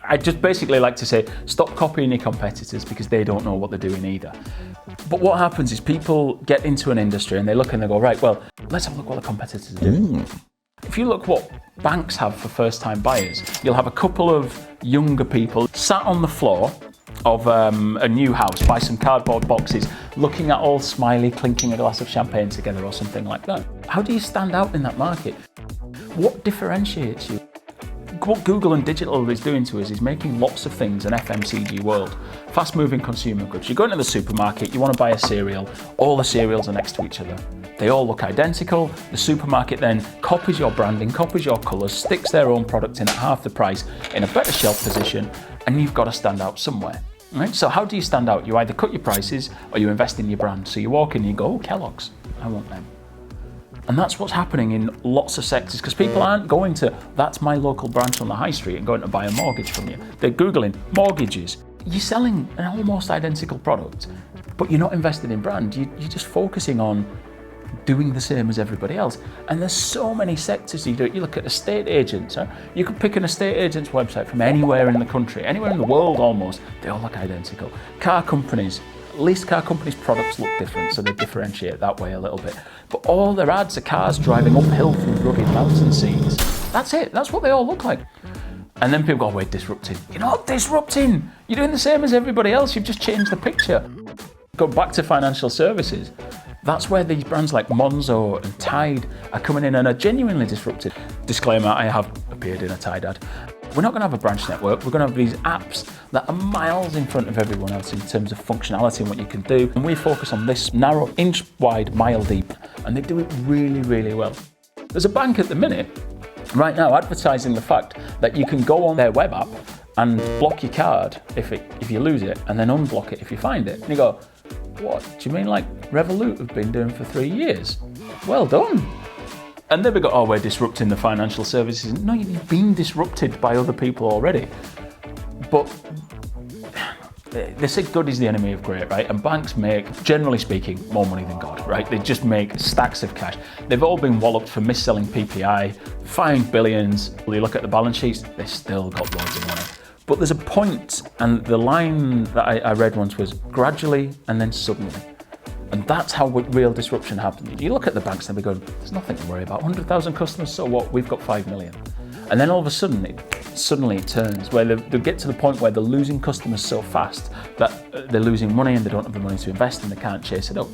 I just basically like to say, stop copying your competitors because they don't know what they're doing either. But what happens is people get into an industry and they look and they go, right, well, let's have a look what the competitors are doing. If you look what banks have for first-time buyers, you'll have a couple of younger people sat on the floor of a new house by some cardboard boxes, looking at all smiley, clinking a glass of champagne together or something like that. How do you stand out in that market? What differentiates you? What Google and digital is doing to us is making lots of things an FMCG world, fast-moving consumer goods. You go into the supermarket, you want to buy a cereal, all the cereals are next to each other. They all look identical. The supermarket then copies your branding, copies your colours, sticks their own product in at half the price in a better shelf position, and you've got to stand out somewhere. Right? So how do you stand out? You either cut your prices or you invest in your brand. So you walk in and you go, oh, Kellogg's, I want them. And that's what's happening in lots of sectors because people aren't going to, that's my local branch on the high street and going to buy a mortgage from you. They're Googling mortgages. You're selling an almost identical product, but you're not invested in brand. You're just focusing on doing the same as everybody else. And there's so many sectors you do it. You look at estate agents. Huh? You could pick an estate agent's website from anywhere in the country, anywhere in the world almost. They all look identical. Car companies. At least car companies' products look different, so they differentiate that way a little bit. But all their ads are cars driving uphill through rugged mountain scenes. That's it. That's what they all look like. And then people go, oh, we're disrupting. You're not disrupting. You're doing the same as everybody else. You've just changed the picture. Go back to financial services. That's where these brands like Monzo and Tide are coming in and are genuinely disrupted. Disclaimer, I have appeared in a Tide ad. We're not going to have a branch network. We're going to have these apps that are miles in front of everyone else in terms of functionality and what you can do. And we focus on this narrow, inch wide, mile deep. And they do it really, really well. There's a bank at the minute, right now, advertising the fact that you can go on their web app and block your card if you lose it, and then unblock it if you find it. And you go, what? Do you mean like Revolut have been doing for 3 years? Well done. And then we go, oh, we're disrupting the financial services. No, you've been disrupted by other people already. But they say good is the enemy of great, right? And banks make, generally speaking, more money than God, right? They just make stacks of cash. They've all been walloped for mis-selling PPI, fined billions. When you look at the balance sheets, they've still got loads of money. But there's a point, and the line that I read once was gradually and then suddenly. And that's how real disruption happens. You look at the banks and they go, there's nothing to worry about. 100,000 customers, so what? We've got 5 million. And then all of a sudden, it turns where they get to the point where they're losing customers so fast that they're losing money and they don't have the money to invest and they can't chase it up.